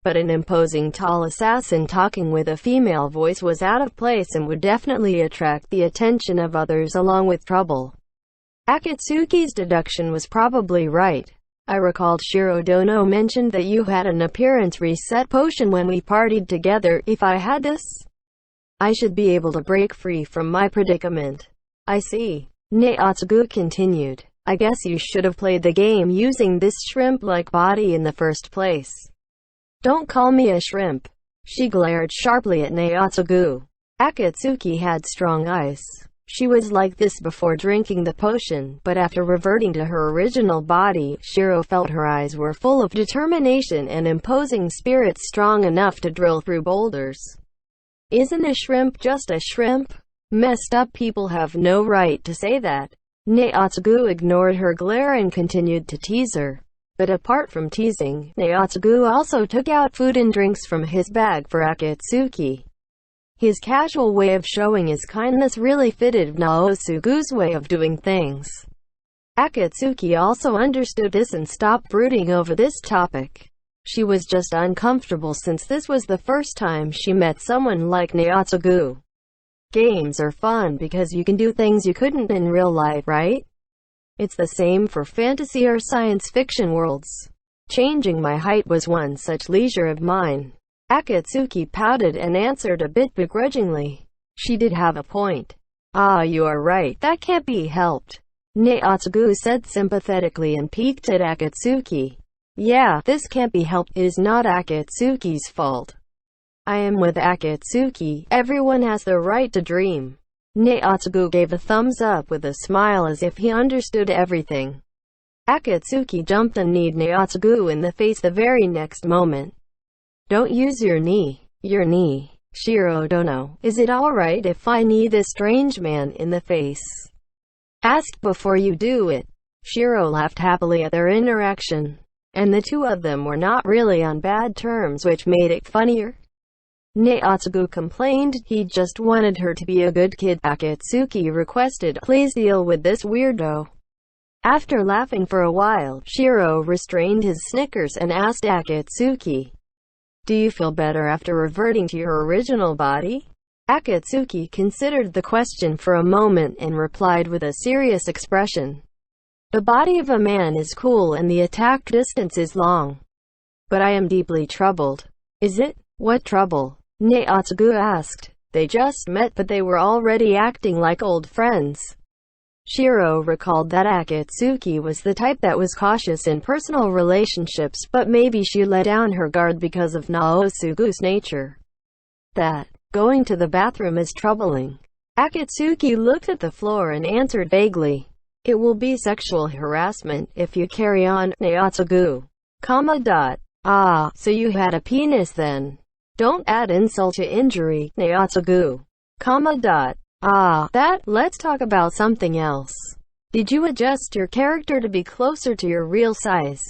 But an imposing tall assassin talking with a female voice was out of place and would definitely attract the attention of others along with trouble. Akatsuki's deduction was probably right. I recalled Shiro Dono mentioned that you had an appearance reset potion when we partied together. If I had this, I should be able to break free from my predicament. I see. Naotsugu continued. I guess you should have played the game using this shrimp-like body in the first place. Don't call me a shrimp. She glared sharply at Naotsugu. Akatsuki had strong eyes. She was like this before drinking the potion, but after reverting to her original body, Shiro felt her eyes were full of determination and imposing spirit strong enough to drill through boulders. Isn't a shrimp just a shrimp? Messed up people have no right to say that. Naotsugu ignored her glare and continued to tease her. But apart from teasing, Naotsugu also took out food and drinks from his bag for Akatsuki. His casual way of showing his kindness really fitted Naotsugu's way of doing things. Akatsuki also understood this and stopped brooding over this topic. She was just uncomfortable since this was the first time she met someone like Naotsugu. Games are fun because you can do things you couldn't in real life, right? It's the same for fantasy or science fiction worlds. Changing my height was one such leisure of mine. Akatsuki pouted and answered a bit begrudgingly. She did have a point. Ah, you are right, that can't be helped, Naotsugu said sympathetically and peeked at Akatsuki. Yeah, this can't be helped. It is not Akatsuki's fault. I am with Akatsuki. Everyone has the right to dream. Naotsugu gave a thumbs up with a smile as if he understood everything. Akatsuki jumped and kneed Naotsugu in the face the very next moment. Don't use your knee. Your knee. Shiro Dono, is it alright if I knee this strange man in the face? Ask before you do it. Shiro laughed happily at their interaction, and the two of them were not really on bad terms, which made it funnier. Naotsugu complained he just wanted her to be a good kid. Akatsuki requested, please deal with this weirdo. After laughing for a while, Shiro restrained his snickers and asked Akatsuki, do you feel better after reverting to your original body? Akatsuki considered the question for a moment and replied with a serious expression. The body of a man is cool and the attack distance is long. But I am deeply troubled. Is it? What trouble? Naotsugu asked. They just met but they were already acting like old friends. Shiro recalled that Akatsuki was the type that was cautious in personal relationships, but maybe she let down her guard because of Naotsugu's nature. That going to the bathroom is troubling. Akatsuki looked at the floor and answered vaguely. It will be sexual harassment if you carry on, Naotsugu. Ah, so you had a penis then. Don't add insult to injury, Naotsugu. Ah, let's talk about something else. Did you adjust your character to be closer to your real size?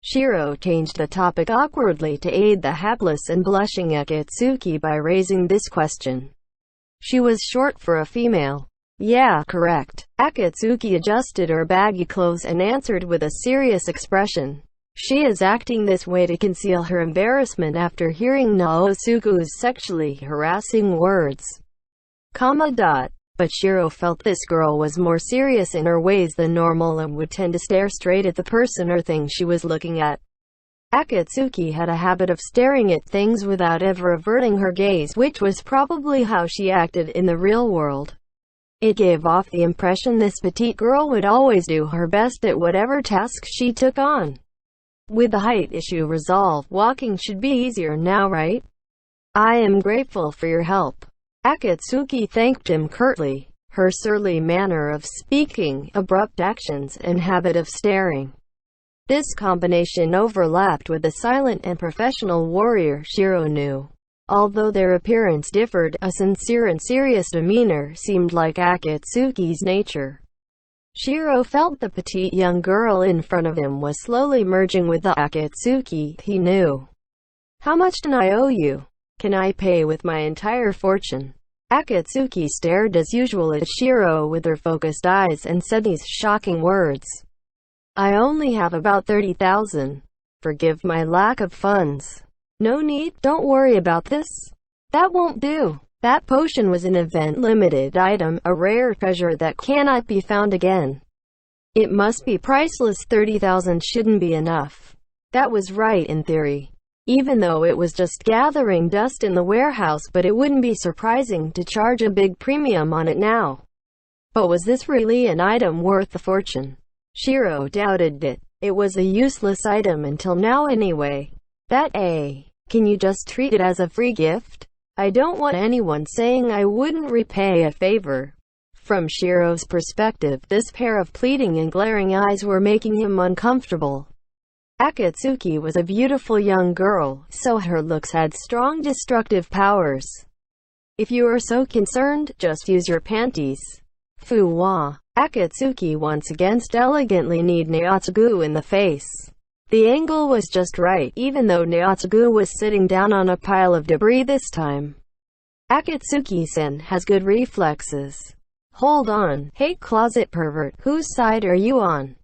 Shiro changed the topic awkwardly to aid the hapless and blushing Akatsuki by raising this question. She was short for a female. Yeah, correct. Akatsuki adjusted her baggy clothes and answered with a serious expression. She is acting this way to conceal her embarrassment after hearing Naotsugu's sexually harassing words. But Shiro felt this girl was more serious in her ways than normal and would tend to stare straight at the person or thing she was looking at. Akatsuki had a habit of staring at things without ever averting her gaze, which was probably how she acted in the real world. It gave off the impression this petite girl would always do her best at whatever task she took on. With the height issue resolved, walking should be easier now, right? I am grateful for your help. Akatsuki thanked him curtly. Her surly manner of speaking, abrupt actions, and habit of staring. This combination overlapped with the silent and professional warrior Shiro knew. Although their appearance differed, a sincere and serious demeanor seemed like Akatsuki's nature. Shiro felt the petite young girl in front of him was slowly merging with the Akatsuki he knew. How much do I owe you? Can I pay with my entire fortune? Akatsuki stared as usual at Shiro with her focused eyes and said these shocking words. I only have about 30,000. Forgive my lack of funds. No need, don't worry about this. That won't do. That potion was an event-limited item, a rare treasure that cannot be found again. It must be priceless. 30,000 shouldn't be enough. That was right in theory. Even though it was just gathering dust in the warehouse, but it wouldn't be surprising to charge a big premium on it now. But was this really an item worth the fortune? Shiro doubted it. It was a useless item until now anyway. Can you just treat it as a free gift? I don't want anyone saying I wouldn't repay a favor. From Shiro's perspective, this pair of pleading and glaring eyes were making him uncomfortable. Akatsuki was a beautiful young girl, so her looks had strong destructive powers. If you are so concerned, just use your panties. Fu-wa. Akatsuki once again elegantly kneed Naotsugu in the face. The angle was just right, even though Naotsugu was sitting down on a pile of debris this time. Akatsuki-sen has good reflexes. Hold on. Hey closet pervert, whose side are you on?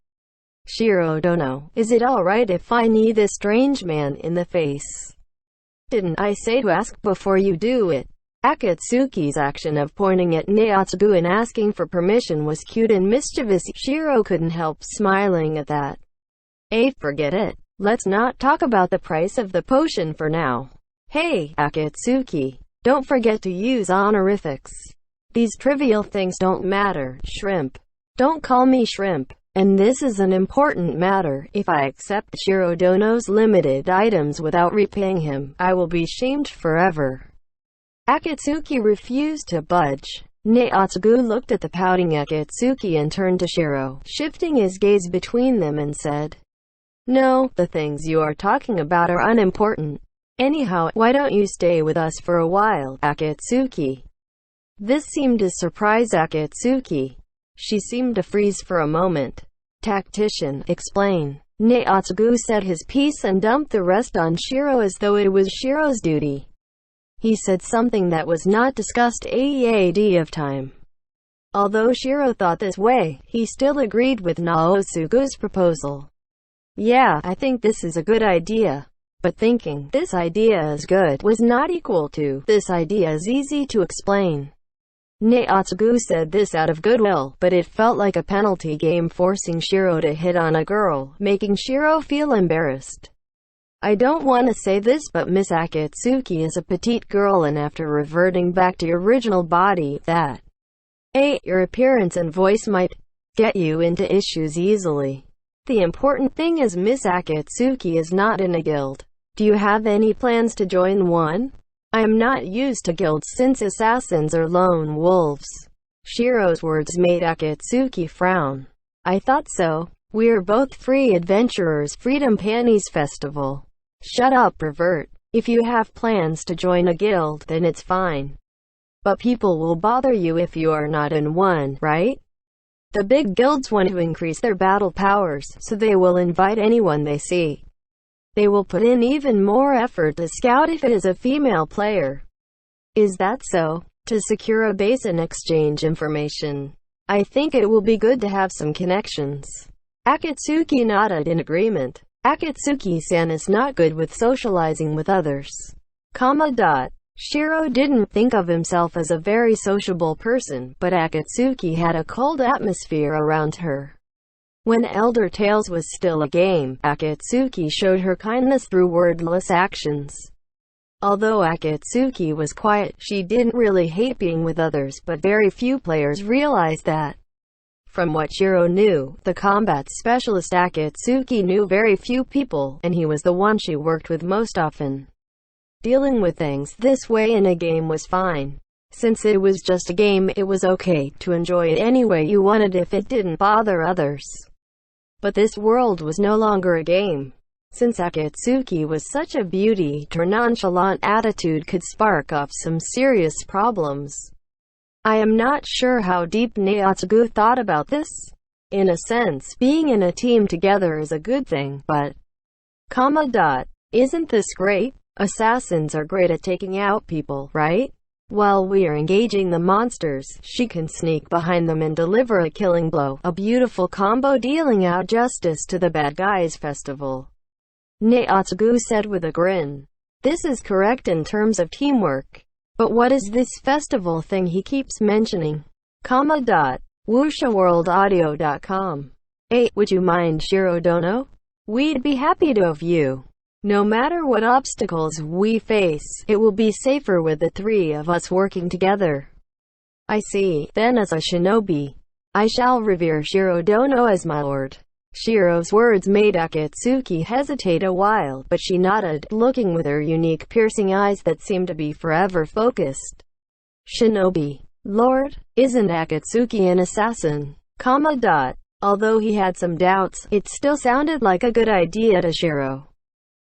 Shiro Dono, is it alright if I knee this strange man in the face? Didn't I say to ask before you do it? Akatsuki's action of pointing at Naotsugu and asking for permission was cute and mischievous. Shiro couldn't help smiling at that. Forget it. Let's not talk about the price of the potion for now. Hey, Akatsuki, don't forget to use honorifics. These trivial things don't matter, Shrimp. Don't call me Shrimp. And this is an important matter. If I accept Shirodono's limited items without repaying him, I will be shamed forever. Akatsuki refused to budge. Naotsugu looked at the pouting Akatsuki and turned to Shiro, shifting his gaze between them and said, "No, the things you are talking about are unimportant. Anyhow, why don't you stay with us for a while, Akatsuki?" This seemed to surprise Akatsuki. She seemed to freeze for a moment. "Tactician, explain." Naotsugu said his piece and dumped the rest on Shiro as though it was Shiro's duty. He said something that was not discussed ahead of time. Although Shiro thought this way, he still agreed with Naotsugu's proposal. "Yeah, I think this is a good idea." But thinking, "This idea is good," was not equal to, "This idea is easy to explain." Naotsugu said this out of goodwill, but it felt like a penalty game forcing Shiro to hit on a girl, making Shiro feel embarrassed. "I don't want to say this, but Miss Akatsuki is a petite girl, and after reverting back to your original body, your appearance and voice might get you into issues easily. The important thing is Miss Akatsuki is not in a guild. Do you have any plans to join one? I am not used to guilds since assassins are lone wolves." Shiro's words made Akatsuki frown. "I thought so. We're both free adventurers. Freedom Panties Festival." "Shut up, pervert. If you have plans to join a guild, then it's fine. But people will bother you if you are not in one, right? The big guilds want to increase their battle powers, so they will invite anyone they see. They will put in even more effort to scout if it is a female player." "Is that so? To secure a base and exchange information. I think it will be good to have some connections." Akatsuki nodded in agreement. Akatsuki-san is not good with socializing with others. Shiro didn't think of himself as a very sociable person, but Akatsuki had a cold atmosphere around her. When Elder Tales was still a game, Akatsuki showed her kindness through wordless actions. Although Akatsuki was quiet, she didn't really hate being with others, but very few players realized that. From what Shiro knew, the combat specialist Akatsuki knew very few people, and he was the one she worked with most often. Dealing with things this way in a game was fine. Since it was just a game, it was okay to enjoy it any way you wanted if it didn't bother others. But this world was no longer a game. Since Akatsuki was such a beauty, her nonchalant attitude could spark off some serious problems. I am not sure how deep Naotsugu thought about this. In a sense, being in a team together is a good thing, but... Isn't this great? Assassins are great at taking out people, right? While we are engaging the monsters, she can sneak behind them and deliver a killing blow, a beautiful combo dealing out justice to the bad guys festival. Naotsugu said with a grin. This is correct in terms of teamwork. But what is this festival thing he keeps mentioning? WuxaWorldAudio.com. Would you mind, Shirodono? We'd be happy to have you. No matter what obstacles we face, it will be safer with the three of us working together. I see. Then as a shinobi, I shall revere Shirodono as my lord. Shiro's words made Akatsuki hesitate a while, but she nodded, looking with her unique piercing eyes that seemed to be forever focused. Shinobi. Lord? Isn't Akatsuki an assassin? Although he had some doubts, it still sounded like a good idea to Shiro.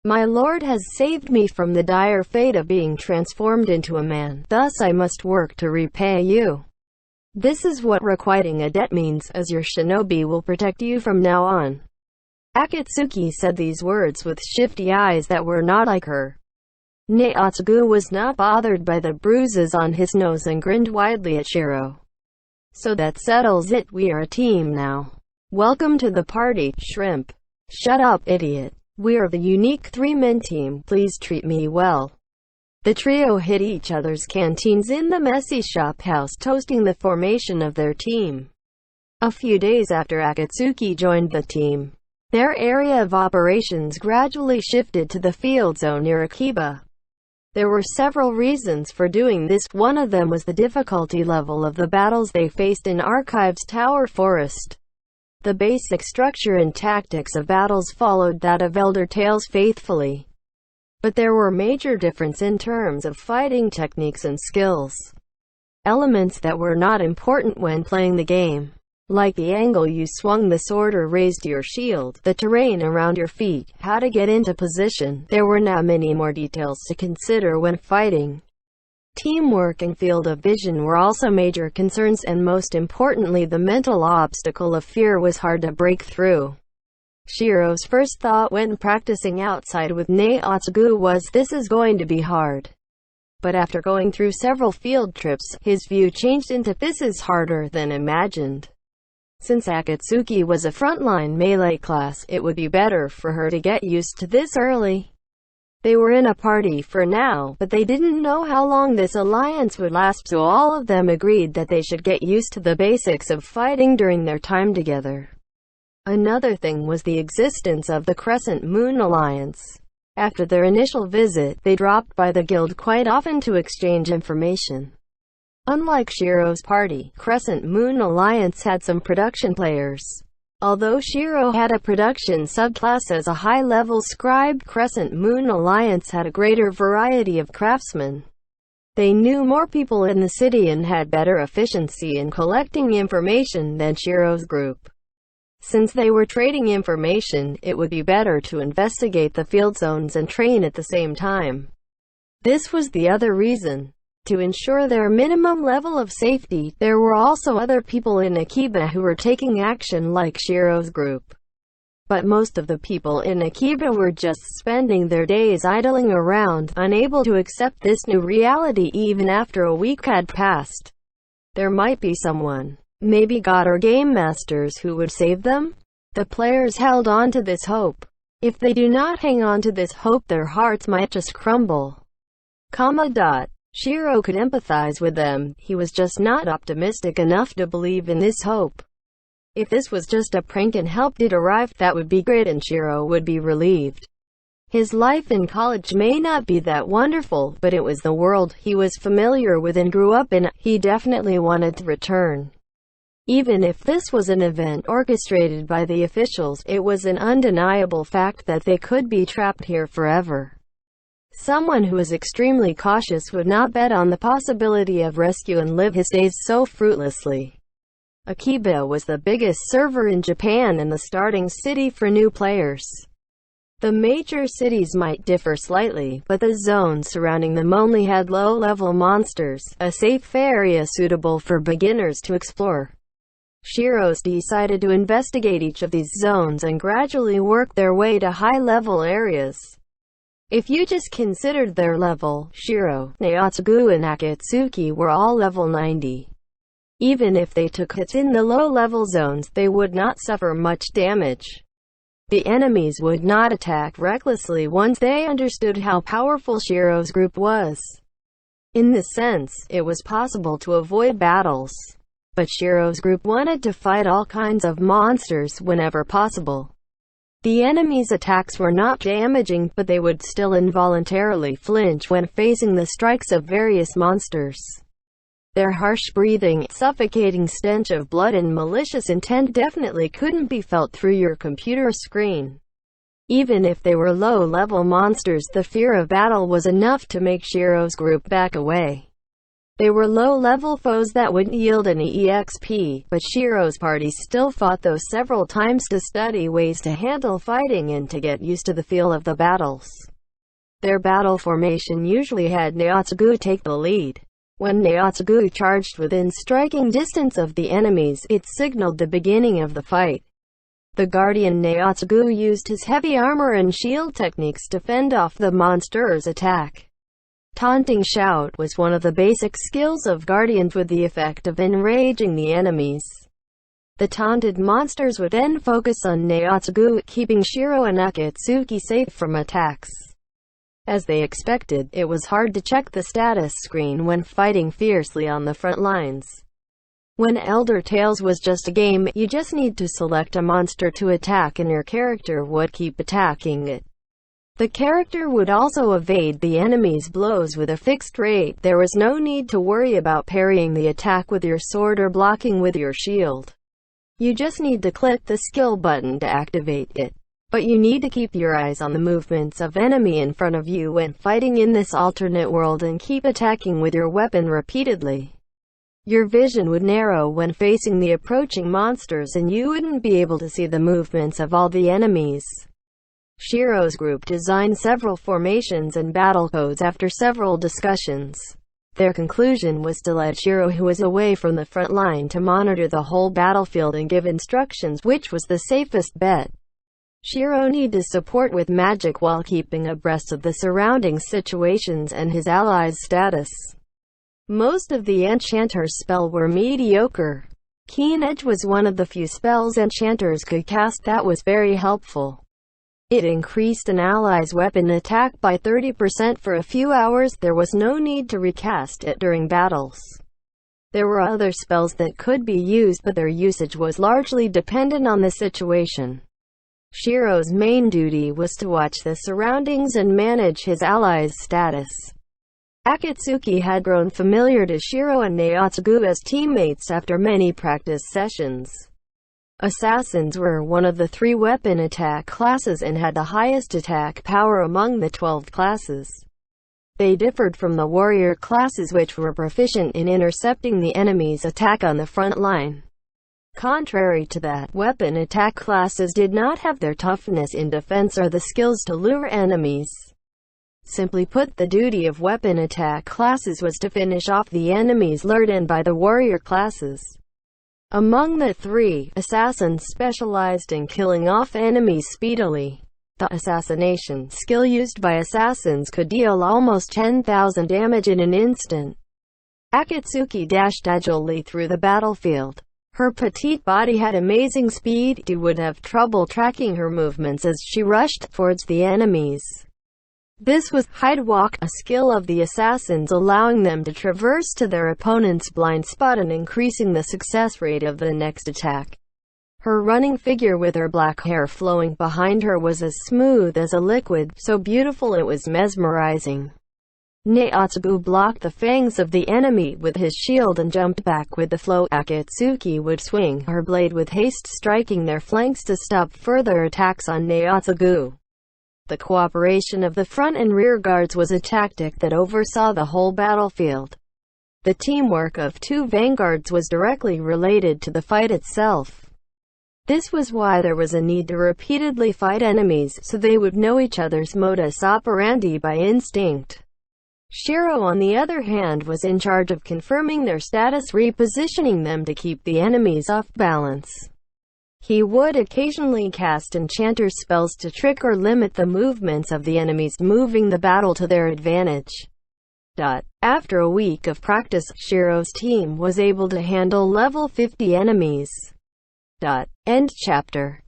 My lord has saved me from the dire fate of being transformed into a man, thus I must work to repay you. This is what requiting a debt means, as your shinobi will protect you from now on. Akatsuki said these words with shifty eyes that were not like her. Naotsugu was not bothered by the bruises on his nose and grinned widely at Shiro. So that settles it, we are a team now. Welcome to the party, Shrimp. Shut up, idiot. We are the unique three-man team, please treat me well. The trio hit each other's canteens in the messy shop house, toasting the formation of their team. A few days after Akatsuki joined the team, their area of operations gradually shifted to the field zone near Akiba. There were several reasons for doing this. One of them was the difficulty level of the battles they faced in Archives Tower Forest. The basic structure and tactics of battles followed that of Elder Tales faithfully. But there were major differences in terms of fighting techniques and skills. Elements that were not important when playing the game, like the angle you swung the sword or raised your shield, the terrain around your feet, how to get into position. There were now many more details to consider when fighting. Teamwork and field of vision were also major concerns, and most importantly, the mental obstacle of fear was hard to break through. Shiro's first thought when practicing outside with Naotsugu was, this is going to be hard. But after going through several field trips, his view changed into, this is harder than imagined. Since Akatsuki was a frontline melee class, it would be better for her to get used to this early. They were in a party for now, but they didn't know how long this alliance would last, so all of them agreed that they should get used to the basics of fighting during their time together. Another thing was the existence of the Crescent Moon Alliance. After their initial visit, they dropped by the guild quite often to exchange information. Unlike Shiro's party, Crescent Moon Alliance had some production players. Although Shiro had a production subclass as a high-level scribe, Crescent Moon Alliance had a greater variety of craftsmen. They knew more people in the city and had better efficiency in collecting information than Shiro's group. Since they were trading information, it would be better to investigate the field zones and train at the same time. This was the other reason. To ensure their minimum level of safety, there were also other people in Akiba who were taking action like Shiro's group. But most of the people in Akiba were just spending their days idling around, unable to accept this new reality even after a week had passed. There might be someone, maybe God or Game Masters, who would save them? The players held on to this hope. If they do not hang on to this hope, their hearts might just crumble. Shiro could empathize with them, he was just not optimistic enough to believe in this hope. If this was just a prank and help did arrive, that would be great and Shiro would be relieved. His life in college may not be that wonderful, but it was the world he was familiar with and grew up in. He definitely wanted to return. Even if this was an event orchestrated by the officials, it was an undeniable fact that they could be trapped here forever. Someone who is extremely cautious would not bet on the possibility of rescue and live his days so fruitlessly. Akiba was the biggest server in Japan and the starting city for new players. The major cities might differ slightly, but the zones surrounding them only had low-level monsters, a safe area suitable for beginners to explore. Shiro's decided to investigate each of these zones and gradually work their way to high-level areas. If you just considered their level, Shiro, Naotsugu and Akatsuki were all level 90. Even if they took hits in the low-level zones, they would not suffer much damage. The enemies would not attack recklessly once they understood how powerful Shiro's group was. In this sense, it was possible to avoid battles. But Shiro's group wanted to fight all kinds of monsters whenever possible. The enemy's attacks were not damaging, but they would still involuntarily flinch when facing the strikes of various monsters. Their harsh breathing, suffocating stench of blood and malicious intent definitely couldn't be felt through your computer screen. Even if they were low-level monsters, the fear of battle was enough to make Shiro's group back away. They were low-level foes that wouldn't yield any EXP, but Shiro's party still fought those several times to study ways to handle fighting and to get used to the feel of the battles. Their battle formation usually had Naotsugu take the lead. When Naotsugu charged within striking distance of the enemies, it signaled the beginning of the fight. The Guardian Naotsugu used his heavy armor and shield techniques to fend off the monster's attack. Taunting Shout was one of the basic skills of Guardians with the effect of enraging the enemies. The taunted monsters would then focus on Naotsugu, keeping Shiro and Akatsuki safe from attacks. As they expected, it was hard to check the status screen when fighting fiercely on the front lines. When Elder Tales was just a game, you just need to select a monster to attack and your character would keep attacking it. The character would also evade the enemy's blows with a fixed rate. There was no need to worry about parrying the attack with your sword or blocking with your shield. You just need to click the skill button to activate it. But you need to keep your eyes on the movements of enemy in front of you when fighting in this alternate world and keep attacking with your weapon repeatedly. Your vision would narrow when facing the approaching monsters and you wouldn't be able to see the movements of all the enemies. Shiro's group designed several formations and battle codes after several discussions. Their conclusion was to let Shiro, who was away from the front line, to monitor the whole battlefield and give instructions, which was the safest bet. Shiro needed support with magic while keeping abreast of the surrounding situations and his allies' status. Most of the Enchanter's spells were mediocre. Keen Edge was one of the few spells enchanters could cast that was very helpful. It increased an ally's weapon attack by 30% for a few hours. There was no need to recast it during battles. There were other spells that could be used, but their usage was largely dependent on the situation. Shiro's main duty was to watch the surroundings and manage his allies' status. Akatsuki had grown familiar to Shiro and Naotsugu as teammates after many practice sessions. Assassins were one of the 3 weapon attack classes and had the highest attack power among the 12 classes. They differed from the warrior classes, which were proficient in intercepting the enemy's attack on the front line. Contrary to that, weapon attack classes did not have their toughness in defense or the skills to lure enemies. Simply put, the duty of weapon attack classes was to finish off the enemies lured in by the warrior classes. Among the 3, assassins specialized in killing off enemies speedily. The assassination skill used by assassins could deal almost 10,000 damage in an instant. Akatsuki dashed agilely through the battlefield. Her petite body had amazing speed. You would have trouble tracking her movements as she rushed towards the enemies. This was hide walk, a skill of the assassins, allowing them to traverse to their opponent's blind spot and increasing the success rate of the next attack. Her running figure with her black hair flowing behind her was as smooth as a liquid, so beautiful it was mesmerizing. Naotsugu blocked the fangs of the enemy with his shield and jumped back with the flow. Akatsuki would swing her blade with haste, striking their flanks to stop further attacks on Naotsugu. The cooperation of the front and rear guards was a tactic that oversaw the whole battlefield. The teamwork of 2 vanguards was directly related to the fight itself. This was why there was a need to repeatedly fight enemies, so they would know each other's modus operandi by instinct. Shiro, on the other hand, was in charge of confirming their status, repositioning them to keep the enemies off balance. He would occasionally cast enchanter spells to trick or limit the movements of the enemies, moving the battle to their advantage. After a week of practice, Shiro's team was able to handle level 50 enemies. End chapter.